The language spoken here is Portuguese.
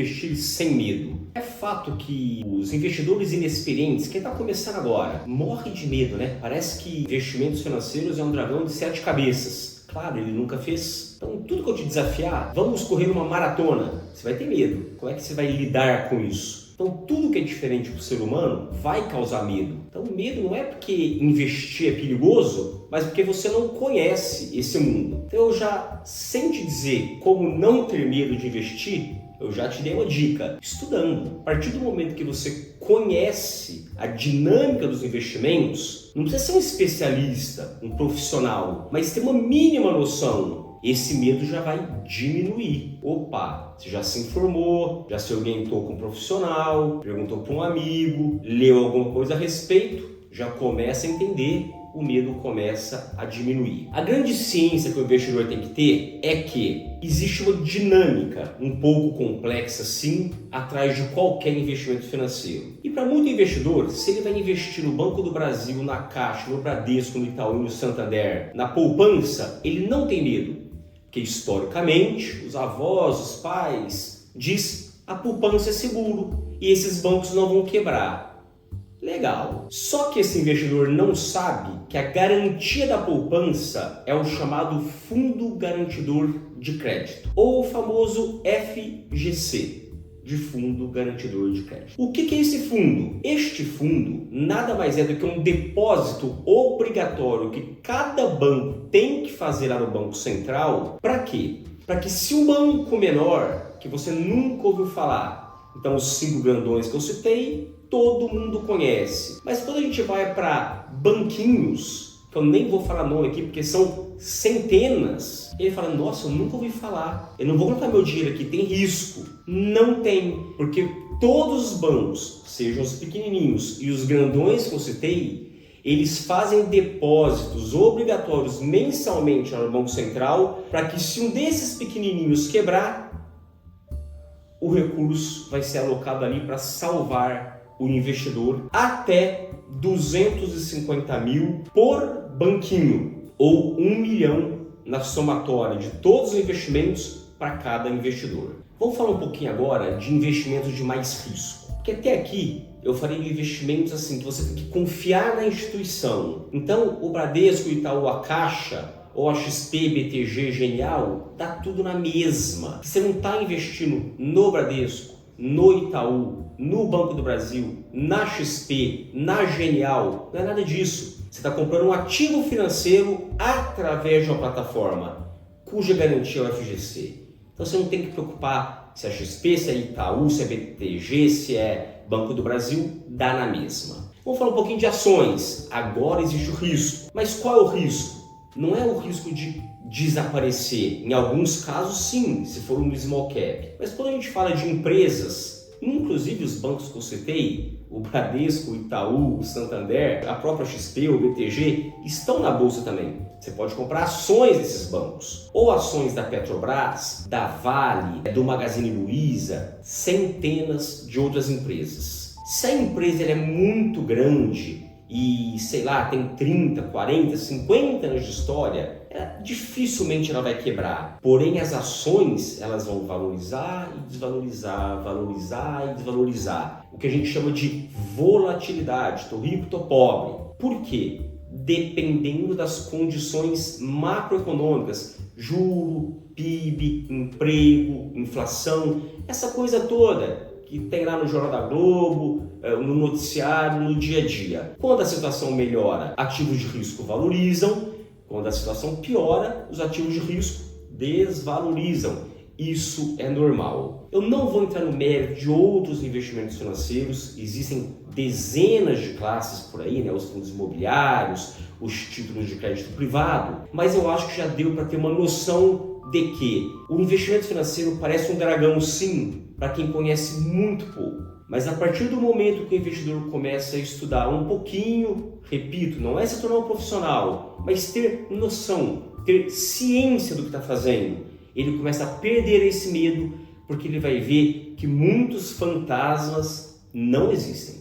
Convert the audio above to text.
investir sem medo? É fato que os investidores inexperientes, quem está começando agora, morre de medo, né? Parece que investimentos financeiros é um dragão de 7 cabeças. Claro, ele nunca fez. Então, tudo que eu te desafiar, vamos correr uma maratona. Você vai ter medo. Como é que você vai lidar com isso? Então, tudo que é diferente para o ser humano vai causar medo. Então, medo não é porque investir é perigoso, mas porque você não conhece esse mundo. Então, eu já, sem te dizer como não ter medo de investir, eu já te dei uma dica, estudando. A partir do momento que você conhece a dinâmica dos investimentos, não precisa ser um especialista, um profissional, mas ter uma mínima noção, esse medo já vai diminuir. Opa, você já se informou, já se orientou com um profissional, perguntou para um amigo, leu alguma coisa a respeito, já começa a entender, o medo começa a diminuir. A grande ciência que o investidor tem que ter é que existe uma dinâmica um pouco complexa, sim, atrás de qualquer investimento financeiro. E para muito investidor, se ele vai investir no Banco do Brasil, na Caixa, no Bradesco, no Itaú, no Santander, na poupança, ele não tem medo. Porque historicamente, os avós, os pais, diz a poupança é seguro e esses bancos não vão quebrar. Legal. Só que esse investidor não sabe que a garantia da poupança é o chamado Fundo Garantidor de Crédito, ou o famoso FGC, de Fundo Garantidor de Crédito. O que é esse fundo? Este fundo nada mais é do que um depósito obrigatório que cada banco tem que fazer lá no Banco Central. Para quê? Para que se um banco menor, que você nunca ouviu falar, então os 5 grandões que eu citei, todo mundo conhece. Mas quando a gente vai para banquinhos, que eu nem vou falar nome aqui porque são centenas, ele fala, nossa, eu nunca ouvi falar, eu não vou colocar meu dinheiro aqui, tem risco. Não tem, porque todos os bancos, sejam os pequenininhos e os grandões que eu citei, eles fazem depósitos obrigatórios mensalmente no Banco Central para que se um desses pequenininhos quebrar, o recurso vai ser alocado ali para salvar o investidor até 250 mil por banquinho ou 1 milhão na somatória de todos os investimentos para cada investidor. Vamos falar um pouquinho agora de investimentos de mais risco. Porque até aqui eu falei de investimentos assim que você tem que confiar na instituição. Então o Bradesco, o Itaú, a Caixa ou a XP, BTG, Genial, dá tudo na mesma. Você não está investindo no Bradesco, no Itaú, no Banco do Brasil, na XP, na Genial, não é nada disso. Você está comprando um ativo financeiro através de uma plataforma cuja garantia é o FGC. Então você não tem que preocupar se é XP, se é Itaú, se é BTG, se é Banco do Brasil, dá na mesma. Vamos falar um pouquinho de ações. Agora existe o risco. Mas qual é o risco? Não é o risco de desaparecer. Em alguns casos, sim, se for um small cap. Mas quando a gente fala de empresas, inclusive os bancos que eu citei, o Bradesco, o Itaú, o Santander, a própria XP, o BTG, estão na bolsa também. Você pode comprar ações desses bancos, ou ações da Petrobras, da Vale, do Magazine Luiza, centenas de outras empresas. Se a empresa é muito grande e, sei lá, tem 30, 40, 50 anos de história, dificilmente ela vai quebrar. Porém, as ações, elas vão valorizar e desvalorizar, valorizar e desvalorizar. O que a gente chama de volatilidade. Tô rico, tô pobre. Por quê? Dependendo das condições macroeconômicas, juro, PIB, emprego, inflação, essa coisa toda que tem lá no Jornal da Globo, no noticiário, no dia a dia. Quando a situação melhora, ativos de risco valorizam. Quando a situação piora, os ativos de risco desvalorizam. Isso é normal. Eu não vou entrar no mérito de outros investimentos financeiros. Existem dezenas de classes por aí, né? Os fundos imobiliários, os títulos de crédito privado. Mas eu acho que já deu para ter uma noção de que o investimento financeiro parece um dragão, sim, para quem conhece muito pouco. Mas a partir do momento que o investidor começa a estudar um pouquinho, repito, não é se tornar um profissional, mas ter noção, ter ciência do que está fazendo, ele começa a perder esse medo, porque ele vai ver que muitos fantasmas não existem.